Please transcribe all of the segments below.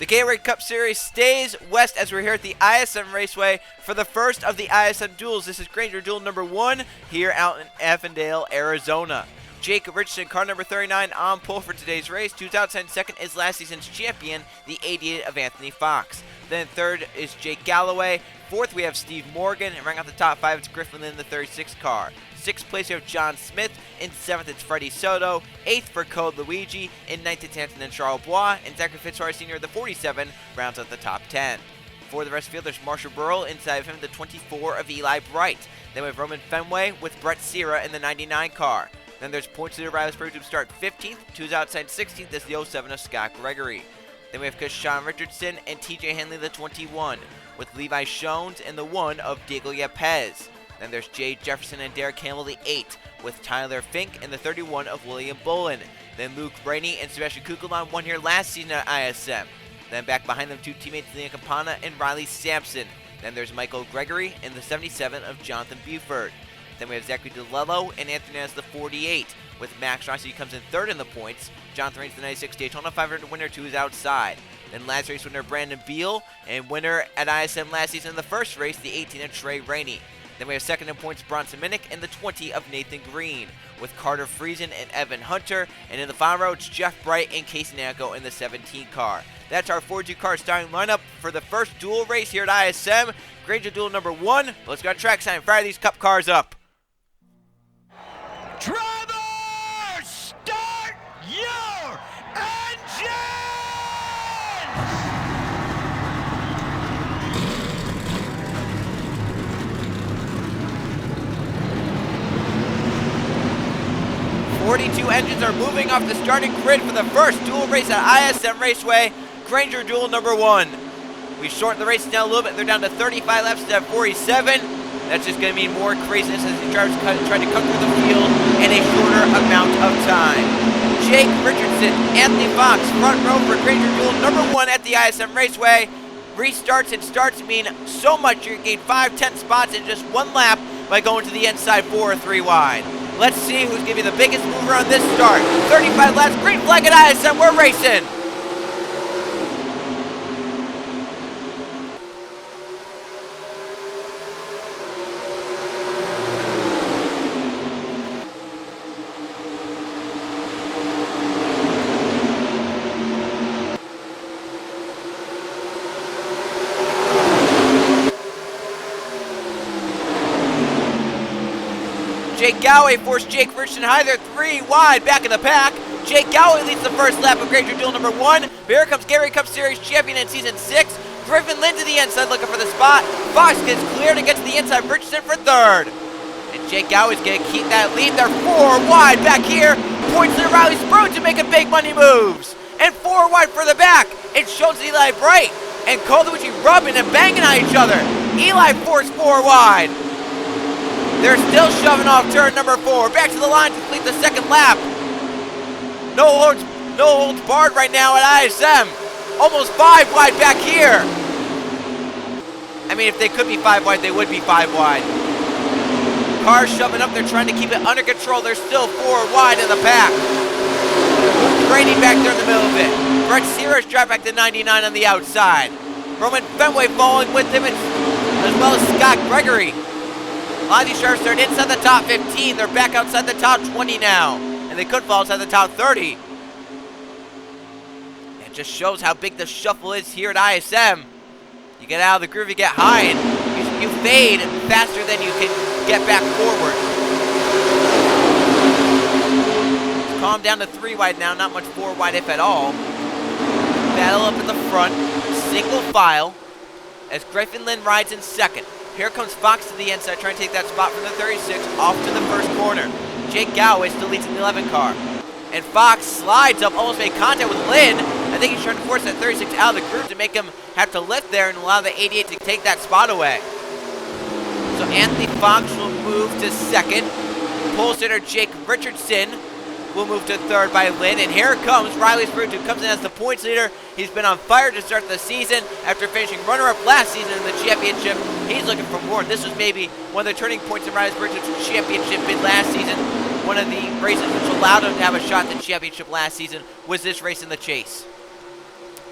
The Gatorade Cup Series stays west as we're here at the ISM Raceway for the first of the ISM duels. This is Grainger duel number 1 here out in Avondale, Arizona. Jake Richardson, car number 39, on pole for today's race. 2010 second is last season's champion, the 88 of Anthony Fox. Then third is Jake Galloway. Fourth, we have Steve Morgan. And rounding out the top 5, it's Griffin Lynn, the 36 car. 6th place, we have John Smith. In 7th, it's Freddie Soto. 8th for Code Luigi. In 9th, it's Anthony Charles Bois. And Zachary Fitzroy Sr., the 47, rounds out the top 10. For the rest of the field, there's Marshall Burrell. Inside of him, the 24 of Eli Bright. Then we have Roman Fenway with Brett Sierra in the 99 car. Then there's points leader Riley Spurgeon to start 15th. Two's outside 16th is the 07 of Scott Gregory. Then we have Kashawn Richardson and TJ Henley, the 21, with Levi Shones and the 1 of Diego Yepez. Then there's Jay Jefferson and Derek Campbell, the 8, with Tyler Fink and the 31 of William Bullen. Then Luke Brainey and Sebastian Kugelon won here last season at ISM. Then back behind them, 2 teammates, Leon Campana and Riley Sampson. Then there's Michael Gregory and the 77 of Jonathan Buford. Then we have Zachary DeLello and Anthony as the 48, with Max Rossi comes in 3rd in the points. Jonathan Reigns, the 96 Daytona 500 winner, 2 is outside. Then last race winner Brandon Beal, and winner at ISM last season in the first race, the 18 of Trey Rainey. Then we have second in points Bronson Minnick and the 20 of Nathan Green, with Carter Friesen and Evan Hunter. And in the final row, it's Jeff Bright and Casey Nanko in the 17 car. That's our 42 car starting lineup for the first duel race here at ISM. Grainger duel number 1. Let's go to track sign. Fire these cup cars up. Drivers, start your engine! 42 engines are moving off the starting grid for the first duel race at ISM Raceway, Grainger duel number 1. We shortened the race down a little bit. They're down to 35 laps instead of 47. That's just going to mean more craziness as the drivers try to come through the field in a shorter amount of time. Jake Richardson, Anthony Fox, front row for Grainger duel number 1 at the ISM Raceway. Restarts and starts mean so much. You gain 5-10 spots in just 1 lap by going to the inside 4 or 3 wide. Let's see who's going to be the biggest mover on this start. 35 laps, green flag at ISM, we're racing. Jake Galloway forced Jake Richardson high there, 3 wide, back in the pack. Jake Galloway leads the first lap of Grainger duel number 1. But here comes Gatorade Cup Series champion in season 6. Griffin Lynn to the inside looking for the spot. Fox gets clear to get to the inside, Richardson for 3rd. And Jake Galloway's going to keep that lead. They're 4 wide back here. Points to Riley Spurgeon making big money moves. And 4 wide for the back. It shows Eli Bright and Cole Luigi rubbing and banging on each other. Eli forced 4 wide. They're still shoving off turn number 4. Back to the line to complete the second lap. No holds barred right now at ISM. Almost 5 wide back here. I mean, if they could be 5 wide, they would be 5 wide. Cars shoving up. They're trying to keep it under control. They're still 4 wide in the pack. Brady back there in the middle of it. Brett Sierra's drive back to 99 on the outside. Roman Fenway following with him, as well as Scott Gregory. A lot of these drivers started inside the top 15. They're back outside the top 20 now. And they could fall outside the top 30. It just shows how big the shuffle is here at ISM. You get out of the groove, you get high, and you fade faster than you can get back forward. Calm down to 3 wide now, not much 4 wide if at all. Battle up in the front, single file, as Griffin Lynn rides in second. Here comes Fox to the inside, trying to take that spot from the 36 off to the first corner. Jake Galloway still leads in the 11 car. And Fox slides up, almost made contact with Lynn. I think he's trying to force that 36 out of the groove to make him have to lift there and allow the 88 to take that spot away. So Anthony Fox will move to second. Pole sitter Jake Richardson will move to 3rd by Lynn. And here comes Riley Spurgeon, who comes in as the points leader. He's been on fire to start the season after finishing runner-up last season in the championship. He's looking for more. This was maybe one of the turning points in Riley Spurgeon's championship bid last season. One of the races which allowed him to have a shot at the championship last season was this race in the chase.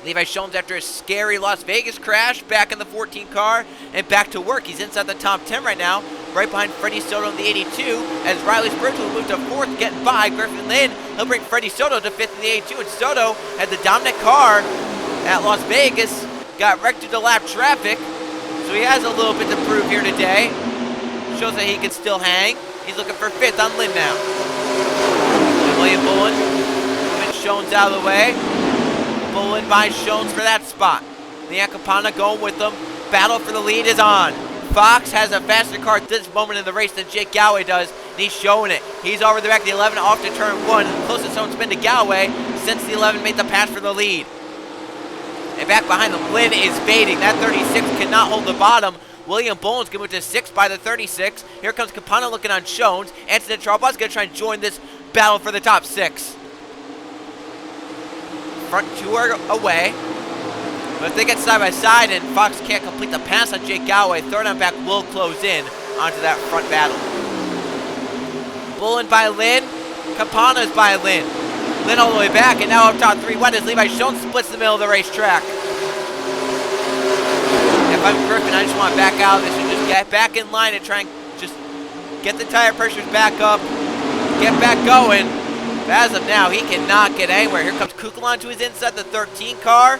Levi Jones, after a scary Las Vegas crash, back in the 14 car and back to work. He's inside the top 10 right now, right behind Freddie Soto in the 82, as Riley Spurgeon will move to 4th, getting by Griffin Lynn. He'll bring Freddie Soto to 5th in the 82, and Soto had the dominant car at Las Vegas, got wrecked due to lap traffic, so he has a little bit to prove here today. Shows that he can still hang. He's looking for 5th on Lynn now. And William Bullen moving Jones out of the way. Bullen by Jones for that spot. Leon Campana going with them. Battle for the lead is on. Fox has a faster car at this moment in the race than Jake Galloway does, and he's showing it. He's over the back of the 11 off to turn 1. Closest zone spin to Galloway since the 11 made the pass for the lead. And back behind them, Lynn is fading. That 36 cannot hold the bottom. William Bullen's going to move to 6th by the 36. Here comes Campana looking on Jones. Anthony Charbon's going to try and join this battle for the top 6. Front 2 are away. But if they get side by side and Fox can't complete the pass on Jake Galloway, 3rd down back will close in onto that front battle. Bullen by Lynn. Campana's by Lynn. Lynn all the way back, and now up top 3 wide as Levi Jones splits the middle of the racetrack. If I'm Griffin, I just want to back out of this and just get back in line and try and just get the tire pressures back up, get back going. But as of now, he cannot get anywhere. Here comes Kukulon to his inside, the 13 car.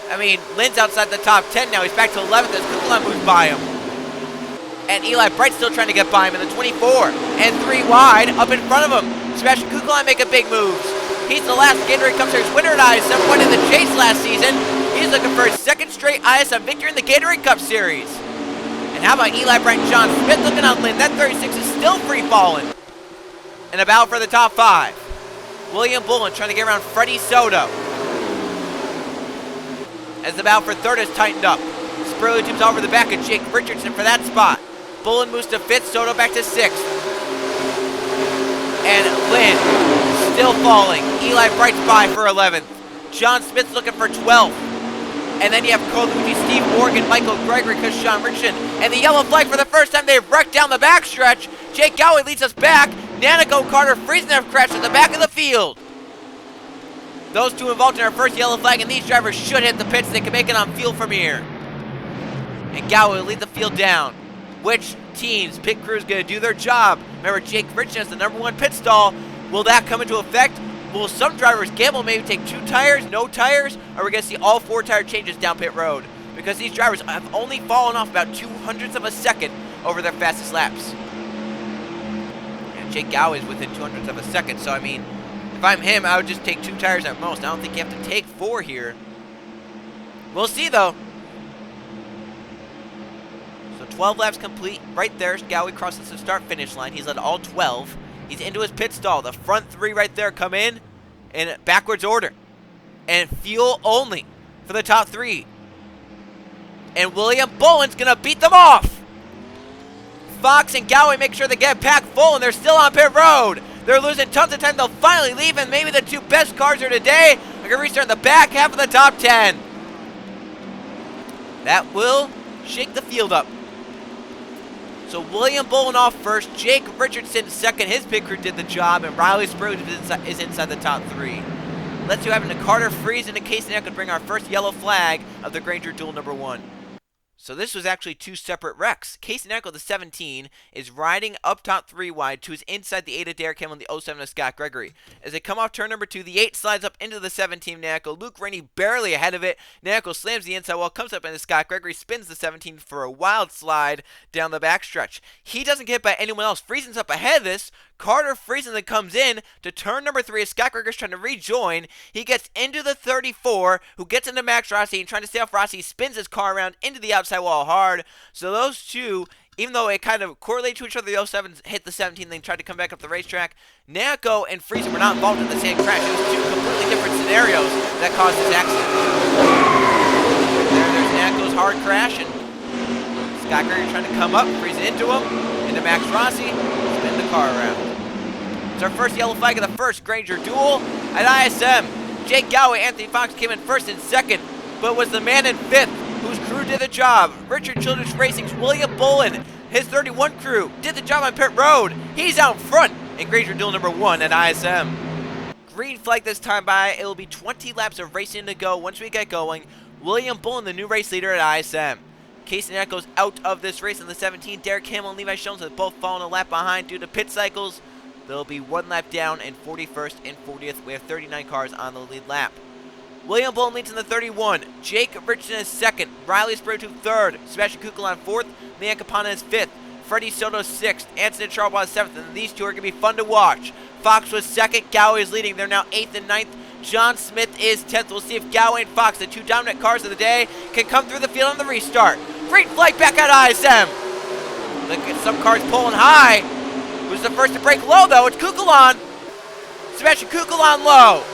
I mean, Lynn's outside the top 10 now. He's back to 11th as Kukulon moves by him. And Eli Bright's still trying to get by him in the 24. And 3 wide up in front of him. Sebastian Kukulon making big moves. He's the last Gatorade Cup Series winner at ISM, won in the chase last season. He's looking for his 2nd straight ISM victory in the Gatorade Cup Series. And how about Eli Bright and John Smith looking on Lynn? That 36 is still free falling. And a battle for the top 5. William Bullen trying to get around Freddie Soto. As the battle for 3rd is tightened up. Spurley jumps over the back of Jake Richardson for that spot. Bullen moves to 5th, Soto back to 6th. And Lynn still falling. Eli Bright's by for 11th. John Smith's looking for 12th. And then you have Cole Luigi, Steve Morgan, Michael Gregory, Sean Richardson. And the yellow flag for the first time. They've wrecked down the backstretch. Jake Galloway leads us back. Nanico Carter freezing have crashed at the back of the field. Those 2 involved in our first yellow flag, and these drivers should hit the pits. They can make it on field from here. And Galloway will lead the field down. Which teams, pit crews, going to do their job? Remember, Jake Richardson is the #1 pit stall. Will that come into effect? Will some drivers gamble, maybe take 2 tires, no tires? Or are we going to see all 4 tire changes down pit road? Because these drivers have only fallen off about 0.02 of a second over their fastest laps. And Jake Galloway is within 0.02 of a second, so I mean, if I'm him, I would just take 2 tires at most. I don't think you have to take 4 here. We'll see, though. So 12 laps complete. Right there, Galloway crosses the start-finish line. He's led all 12. He's into his pit stall. The front 3 right there come in backwards order. And fuel only for the top 3. And William Bullen's going to beat them off. Fox and Galloway make sure they get packed full, and they're still on pit road. They're losing tons of time. They'll finally leave, and maybe the 2 best cars here today are going to restart in the back half of the top 10. That will shake the field up. So William Bullen off first, Jake Richardson second. His pit crew did the job, and Riley Spurgeon is inside the top 3. Let's see what happened to Carter Freeze and Casey could bring our first yellow flag of the Grainger duel #1. So this was actually 2 separate wrecks. Casey Neckle, the 17, is riding up top 3 wide to his inside the 8 of Derek Hamlin, the 07 of Scott Gregory. As they come off turn number 2, the 8 slides up into the 17 Neckle. Luke Rainey barely ahead of it. Neckle slams the inside wall, comes up into Scott Gregory, spins the 17 for a wild slide down the backstretch. He doesn't get hit by anyone else. Friesen's up ahead of this. Carter Friesen then comes in to turn number 3 as Scott Greger's trying to rejoin. He gets into the 34, who gets into Max Rossi and trying to stay off Rossi. He spins his car around into the outside wall hard. So those 2, even though it kind of correlated to each other, the 07s hit the 17, then tried to come back up the racetrack. Nako and Friesen were not involved in the same crash. It was 2 completely different scenarios that caused this accident. There's Nako's hard crash, and Scott Greger trying to come up, Friesen into him, into Max Rossi, spin the car around. It's our first yellow flag of the first Grainger duel at ISM. Jake Galloway, Anthony Fox came in first and second, but was the man in 5th, whose crew did the job. Richard Childress Racing's William Bullen, his 31 crew, did the job on pit road. He's out front in Grainger duel #1 at ISM. green flag this time by. It will be 20 laps of racing to go once we get going. William Bullen, the new race leader at ISM. Casey Neck goes out of this race in the 17. Derek Hamill and Levi Jones have both fallen a lap behind due to pit cycles. They'll be 1 lap down in 41st and 40th. We have 39 cars on the lead lap. William Bullen leads in the 31. Jake Richardson is 2nd. Riley Sprutu 3rd. Sebastian Kukulon 4th. Leon Capana is 5th. Freddie Soto 6th. Anthony Charles is 7th. And these two are going to be fun to watch. Fox was 2nd. Galway is leading. They're now 8th and 9th. John Smith is 10th. We'll see if Galway and Fox, the two dominant cars of the day, can come through the field on the restart. Green flag back at ISM. Look at some cars pulling high. Who's the first to break low, though? It's Kukulon. Sebastian Kukulon low.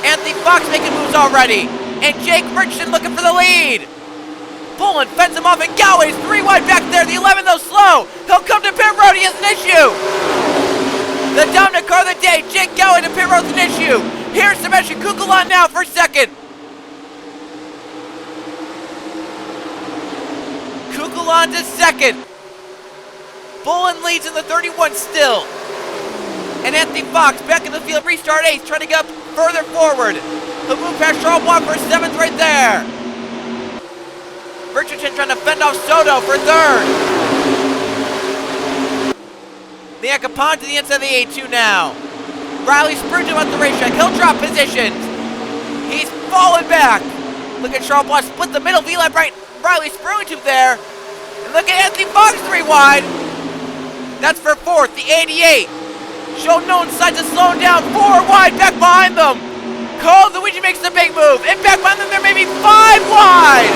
Anthony Fox making moves already. And Jake Richardson looking for the lead. Bullen fends him off, and Galway's 3 wide back there. The 11, though, slow. He'll come to pit road. He has an issue. The dominant car of the day, Jake Galway to pit road with an issue. Here's Sebastian Kukulon now for 2nd. Kukulon to 2nd. Bullen leads in the 31 still. And Anthony Fox back in the field, restart 8th, trying to get up further forward. He'll move past Charles Block for 7th right there. Richardson trying to fend off Soto for 3rd. Leon Capon to the inside of the A2 now. Riley Sprutu at the racetrack. He'll drop positions. He's falling back. Look at Charles Block split the middle. V-Lap right. Riley Sprutu there. And look at Anthony Fox 3 wide. That's for 4th, the 88. Showed no inside to slow him down. 4 wide back behind them. Cole Luigi makes the big move. And back behind them, there may be 5 wide.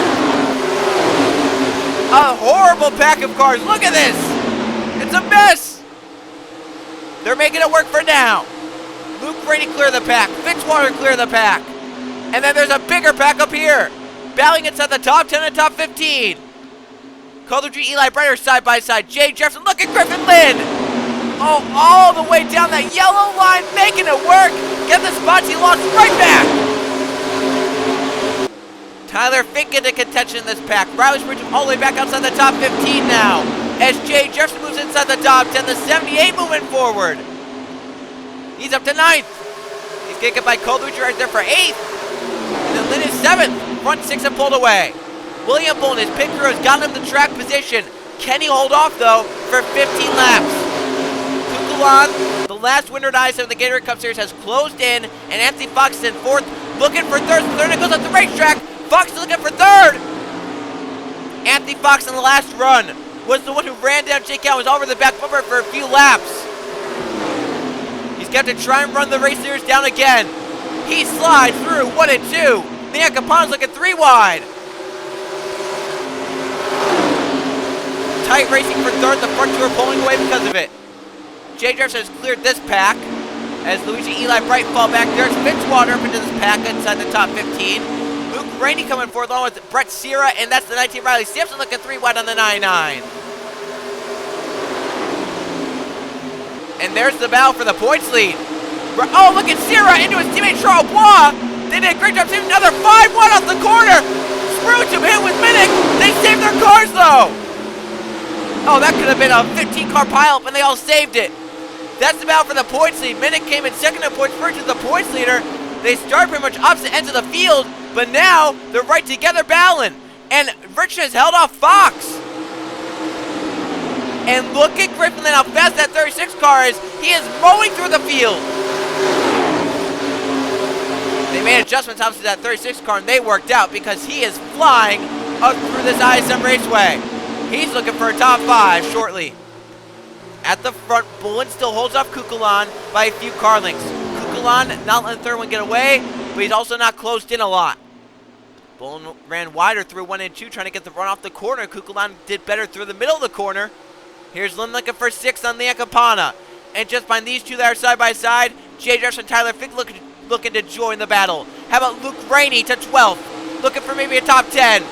A horrible pack of cars. Look at this. It's a mess. They're making it work for now. Luke Brady clear the pack. Fitzwater clear the pack. And then there's a bigger pack up here. Battling inside the top 10 and top 15. Caldridge, Eli Brighter side by side. Jay Jefferson, look at Griffin Lynn. Oh, all the way down that yellow line, making it work. Get the spots he lost right back. Tyler Fink into contention in this pack. Riley Sprutu all the way back outside the top 15 now. As Jay Jefferson moves inside the top 10, the 78 moving forward. He's up to 9th. He's getting get by Caldridge right there for 8th. And then Lynn is 7th. Front 6 have pulled away. William Bullen, his pit crew has gotten him the track position. Can he hold off, though, for 15 laps? Kukulon, the last winner at ISM of the Gatorade Cup Series, has closed in, and Anthony Fox is in 4th, looking for 3rd. 3rd goes up the racetrack. Fox is looking for 3rd. Anthony Fox in the last run was the one who ran down Jake Allen, was over the back bumper for a few laps. He's got to try and run the race leaders down again. He slides through 1 and 2. Leon Capone's looking 3 wide. Tight racing for 3rd. The front 2 are pulling away because of it. Jay Jefferson has cleared this pack as Luigi Eli Bright fall back. There's Fitzwater up into this pack inside the top 15. Luke Rainey coming forth along with Brett Sierra, and that's the 19 Riley Simpson looking 3 wide on the 99. And there's the battle for the points lead. Oh, look at Sierra into his teammate Charles Bois. They did a great job saving another 5 wide off the corner. Sprutu hit with Minnick. They saved their cars though. Oh, that could have been a 15-car pileup, and they all saved it. That's the battle for the points lead. Minnick came in 2nd in points. Sprutu's the points leader. They start pretty much opposite ends of the field, but now they're right together battling. And Richardson has held off Fox. And look at Griffin and how fast that 36 car is. He is mowing through the field. They made adjustments obviously to that 36 car, and they worked out because he is flying up through this ISM raceway. He's looking for a top 5 shortly. At the front, Bullen still holds off Kukulon by a few car lengths. Kukulon not letting the 3rd one get away, but he's also not closed in a lot. Bullen ran wider through 1 and 2, trying to get the run off the corner. Kukulon did better through the middle of the corner. Here's Lynn looking for 6th on Leon Campana. And just behind these two that are side by side, Jay Jefferson and Tyler Fink looking to join the battle. How about Luke Rainey to 12th, looking for maybe a top 10.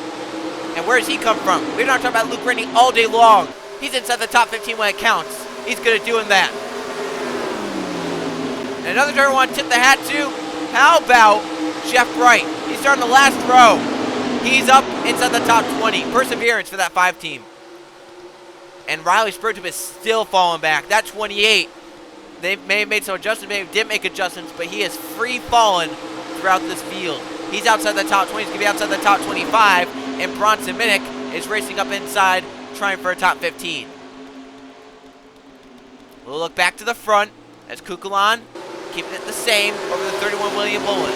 And where does he come from? We're not talking about Luke Rainey all day long. He's inside the top 15 when it counts. He's good at doing that. And another driver I want to tip the hat to, how about Jeff Bright? He's starting the last row. He's up inside the top 20. Perseverance for that 5 team. And Riley Sprutu is still falling back. That 28. They may have made some adjustments, maybe didn't make adjustments, but he is free falling throughout this field. He's outside the top 20. He's going to be outside the top 25. And Bronson Minnick is racing up inside, trying for a top 15. We'll look back to the front as Kukulon keeping it the same over the 31 William Bullen.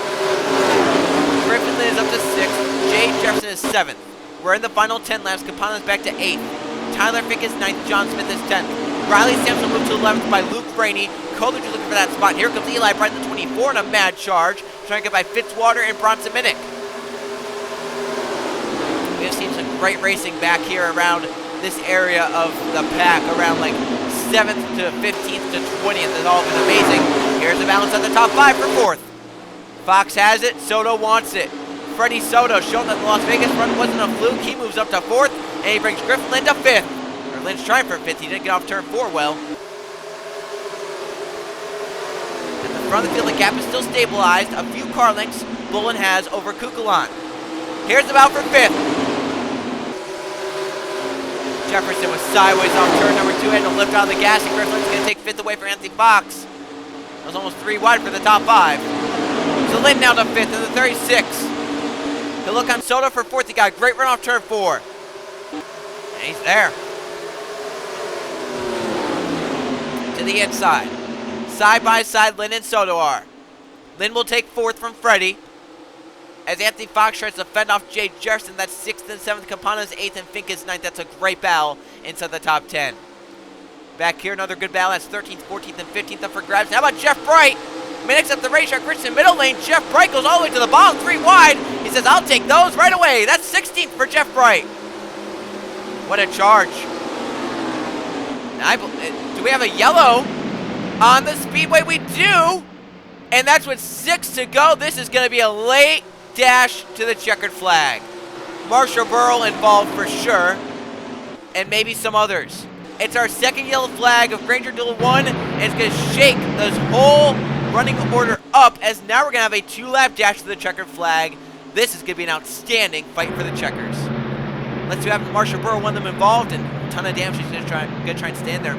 Griffin is up to 6th. Jay Jefferson is 7th. We're in the final 10 laps. Campana's back to 8th. Tyler Fick is 9th. John Smith is 10th. Riley Sampson moved to 11th by Luke Rainey. Coleridge is looking for that spot. Here comes Eli Bright in the 24 in a mad charge, trying to get by Fitzwater and Bronson Minnick. We have seen some great racing back here around this area of the pack, around like 7th to 15th to 20th. It's all been amazing. Here's the balance at the top 5 for 4th. Fox has it. Soto wants it. Freddie Soto showing that the Las Vegas run wasn't a fluke. He moves up to 4th, and he brings Griffin Lynn to 5th. Or Lynn's trying for 5th. He didn't get off turn 4 well. At the front of the field, the gap is still stabilized. A few car lengths Bullen has over Kukulon. Here's the bout for 5th. Jefferson was sideways off turn number 2, had to lift out of the gas, and Griffin's going to take 5th away from Anthony Fox. That was almost 3 wide for the top 5. So Lynn now to 5th in the 36. He'll look on Soto for 4th. He got a great run off turn 4. And he's there. To the inside. Side by side, Lynn and Soto are. Lynn will take 4th from Freddie. As Anthony Fox tries to fend off Jay Jefferson, that's 6th and 7th. Campana's 8th and Fink is 9th. That's a great battle inside the top 10. Back here, another good battle. That's 13th, 14th, and 15th up for grabs. How about Jeff Bright? Minnick's up the racetrack. Richardson middle lane. Jeff Bright goes all the way to the bottom, 3 wide. He says, I'll take those right away. That's 16th for Jeff Bright. What a charge. Now, do we have a yellow on the speedway? We do. And that's with 6 to go. This is going to be a late dash to the checkered flag. Marshall Burrow involved for sure. And maybe some others. It's our second yellow flag of Grainger Duel 1. And it's going to shake this whole running order up, as now we're going to have a 2-lap dash to the checkered flag. This is going to be an outstanding fight for the checkers. Let's see what happens. Marshall Burrow, one of them involved, and a ton of damage. She's going to try and stand there,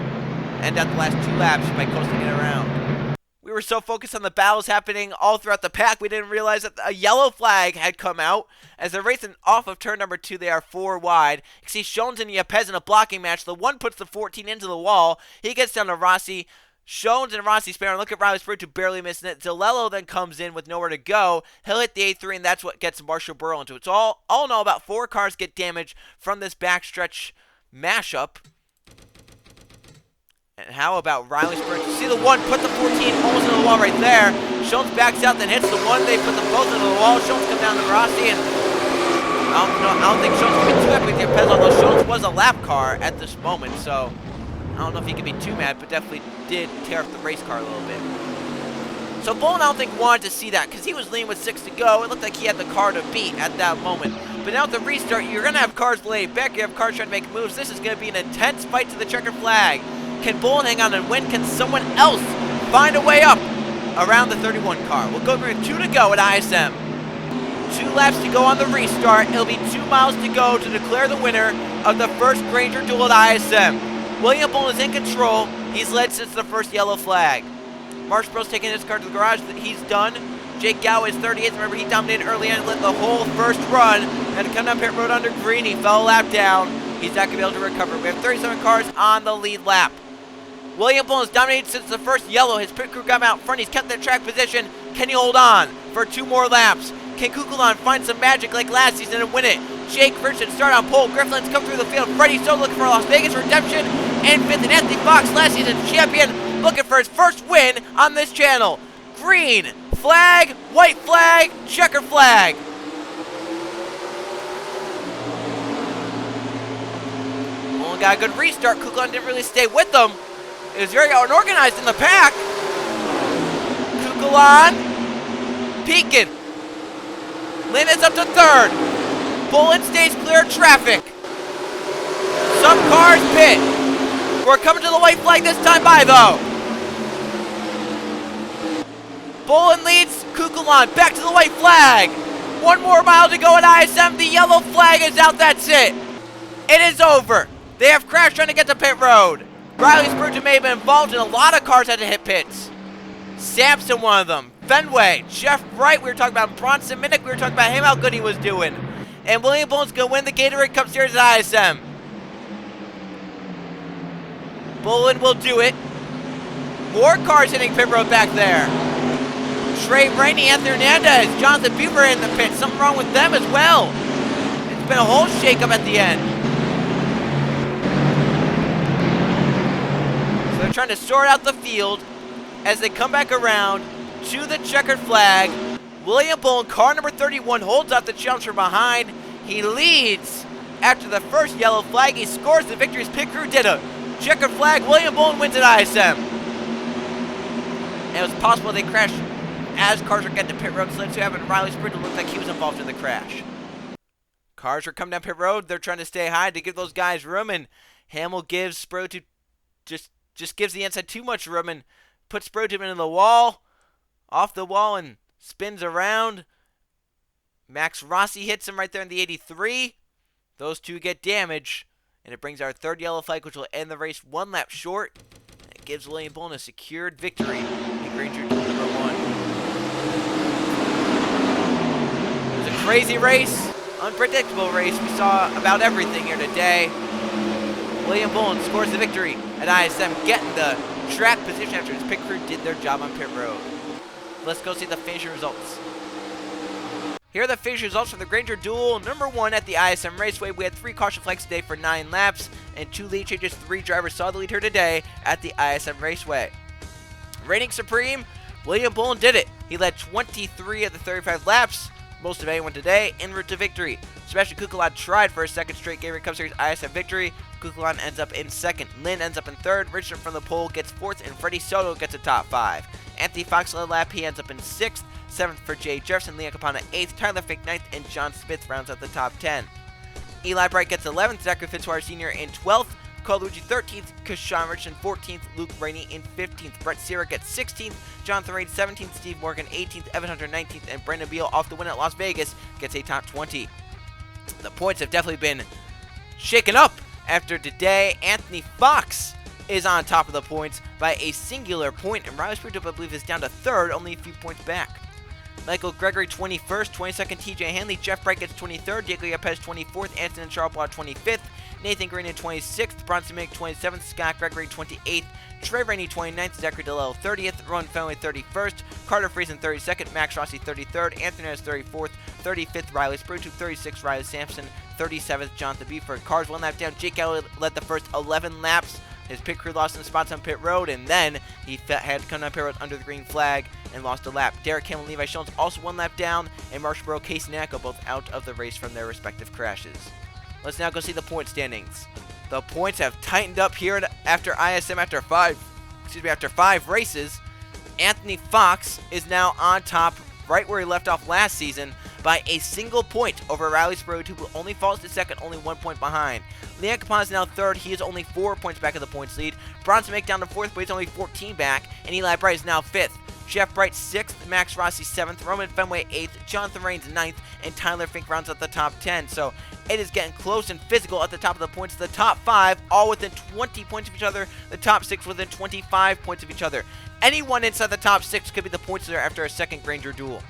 end out the last 2 laps by coasting it around. We were so focused on the battles happening all throughout the pack, we didn't realize that a yellow flag had come out. As they're racing off of turn number 2, they are 4 wide. You see Shones and Yepez in a blocking match. The one puts the 14 into the wall. He gets down to Rossi. Shones and Rossi spare. Look at Riley Sprute, who barely missing it. Zalello then comes in with nowhere to go. He'll hit the A3, and that's what gets Marshall Burrow into it. So all in all, about 4 cars get damaged from this backstretch mashup. And how about Riley Sprute? You see the one put the 14 almost into the wall right there. Shones backs out, then hits the one. They put them both into the wall. Shones come down to Rossi, and I don't think Shones can be too happy with your Yepez, although Shones was a lap car at this moment, so I don't know if he can be too mad, but definitely did tear up the race car a little bit. So Bullen, I don't think, wanted to see that because he was leading with 6 to go. It looked like he had the car to beat at that moment. But now at the restart, you're going to have cars laid back. You have cars trying to make moves. This is going to be an intense fight to the checkered flag. Can Bullen hang on and win? Can someone else find a way up around the 31 car? We'll go through 2 to go at ISM. 2 laps to go on the restart. It'll be 2 miles to go to declare the winner of the first Grainger Duel at ISM. William Bullen is in control. He's led since the first yellow flag. Marsh Bros taking his car to the garage. He's done. Jake Gow is 38th. Remember, he dominated early and lit the whole first run. Had to come down pit road under green. He fell a lap down. He's not going to be able to recover. We have 37 cars on the lead lap. William Bullen has dominated since the first yellow. His pit crew got him out front. He's kept that track position. Can he hold on for 2 more laps? Can Kukulon find some magic like last season and win it? Jake Richardson start on pole. Grifflin's come through the field. Freddie Soto looking for Las Vegas redemption. And 5th, and Anthony Fox, last season's champion, looking for his first win on this channel. Green flag, white flag, checker flag. Bullen got a good restart. Kukulon didn't really stay with them. It was very unorganized in the pack. Kukulon peeking. Lynn is up to 3rd. Bullen stays clear of traffic. Some cars pit. We're coming to the white flag this time by, though. Bullen leads Kukulon back to the white flag. 1 more mile to go at ISM. The yellow flag is out. That's it. It is over. They have crashed trying to get to pit road. Riley Spurgeon may have been involved in a lot of cars had to hit pits. Sampson, one of them. Fenway. Jeff Wright, we were talking about. Bronson Minnick, we were talking about him, how good he was doing. And William Bullen's going to win the Gatorade Cup Series at ISM. Bullen will do it. More cars hitting pit road back there. Trey Rainey, Anthony Hernandez, Jonathan Beaver in the pit. Something wrong with them as well. It's been a whole shakeup at the end. So they're trying to sort out the field as they come back around to the checkered flag. William Bullen, car number 31, holds out the challenge from behind. He leads after the first yellow flag. He scores the victory. His pit crew did a checkered flag. William Bullen wins at ISM. And it was possible they crashed as cars were getting to pit road. So let's see what happened. Riley Spurgeon looked like he was involved in the crash. Cars are coming down pit road. They're trying to stay high to give those guys room. And Hamill gives Spurgeon just gives the inside too much room and puts Spurgeon into the wall. Off the wall and spins around. Max Rossi hits him right there in the 83. Those two get damage. And it brings our third yellow flag, which will end the race one lap short. It gives William Bullen a secured victory in Grainger Duel number 1. It was a crazy race, unpredictable race. We saw about everything here today. William Bullen scores the victory at ISM, getting the track position after his pit crew did their job on pit road. Let's go see the finishing results. Here are the finishing results from the Grainger Duel number 1 at the ISM Raceway. We had 3 caution flags today for 9 laps and 2 lead changes. 3 drivers saw the lead here today at the ISM Raceway. Reigning supreme, William Bullen did it. He led 23 of the 35 laps, most of anyone today, en route to victory. Sebastian Kukulon tried for a second straight Gatorade Cup Series ISM victory. Kukulon ends up in 2nd. Lynn ends up in 3rd. Richardson from the pole gets 4th, and Freddie Soto gets a top 5. Anthony Fox led lap. He ends up in 6th. 7th for Jay Jefferson, Leon Capana 8th, Tyler Fink 9th, and John Smith rounds out the top 10. Eli Bright gets 11th, Zachary Fitzwater Sr. in 12th, Cole Luigi 13th, Kashawn Richardson 14th, Luke Rainey in 15th, Brett Sierra gets 16th, Jonathan Reid 17th, Steve Morgan 18th, Evan Hunter 19th, and Brandon Beal off the win at Las Vegas gets a top 20. The points have definitely been shaken up after today. Anthony Fox is on top of the points by a singular point, and Riley Spurgeon, I believe, is down to 3rd, only a few points back. Michael Gregory 21st, 22nd TJ Hanley, Jeff Bright gets 23rd, Diego Yepes 24th, Anthony Sharpwater 25th, Nathan Green in 26th, Bronson Minnick 27th, Scott Gregory 28th, Trey Rainey 29th, Zachary DeLello 30th, Ron Fenway 31st, Carter Friesen 32nd, Max Rossi 33rd, Anthony Hernandez 34th, 35th Riley Spurgeon, 36th Riley Sampson, 37th Jonathan Beaver. Cars 1 lap down. Jake Galloway led the first 11 laps. His pit crew lost some spots on pit road, and then he had to come down pit road under the green flag and lost a lap. Derek Hamill and Levi Jones also 1 lap down, and Marshall Burrow, Casey Nacko both out of the race from their respective crashes. Let's now go see the point standings. The points have tightened up here after ISM after 5 races. Anthony Fox is now on top, right where he left off last season, by a single point over Riley Spurgeon, who only falls to 2nd, only 1 point behind. Leon Capana is now 3rd. He is only 4 points back of the points lead. Bronson Minnick down to 4th, but he's only 14 back. And Eli Bright is now 5th. Jeff Bright 6th, Max Rossi 7th, Roman Fenway 8th, Jonathan Rains 9th, and Tyler Fink rounds out the top 10. So it is getting close and physical at the top of the points. The top 5 all within 20 points of each other. The top 6 within 25 points of each other. Anyone inside the top 6 could be the points leader after a second Grainger Duel.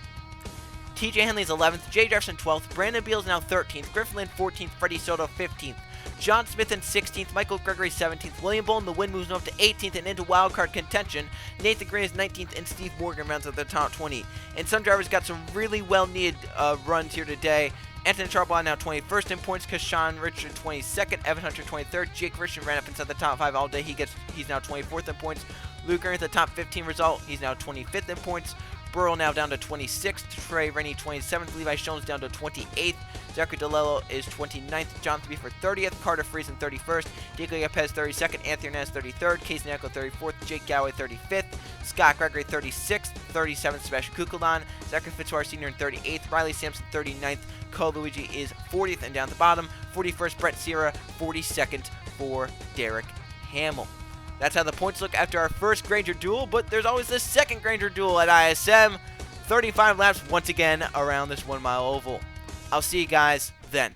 TJ Henley is 11th, Jay Jefferson 12th, Brandon Beal is now 13th, Griffin Lynn 14th, Freddie Soto 15th, John Smith in 16th, Michael Gregory 17th, William Bullen, the win moves up to 18th and into wildcard contention. Nathan Green is 19th, and Steve Morgan rounds out the top 20. And some drivers got some really well-needed runs here today. Anthony Sharpwater now 21st in points, Kashawn Richard 22nd, Evan Hunter 23rd, Jake Richardson ran up inside the top 5 all day. He's now 24th in points. Luke Green at the top 15 result. He's now 25th in points. Burrow now down to 26th, Trey Rainey 27th, Levi Jones down to 28th, Zachary DeLello is 29th, Jonathan Beaver 30th, Carter Friesen 31st, Diego Yepes 32nd, Anthony Hernandez 33rd, Casey Nacko 34th, Jake Galloway 35th, Scott Gregory 36th, 37th, Sebastian Kukulon, Zachary Fitzwater Sr. in 38th, Riley Sampson 39th, Cole Luigi is 40th, and down at the bottom, 41st, Brett Sierra, 42nd for Derek Hamill. That's how the points look after our first Grainger Duel, but there's always this second Grainger Duel at ISM. 35 laps once again around this 1 mile oval. I'll see you guys then.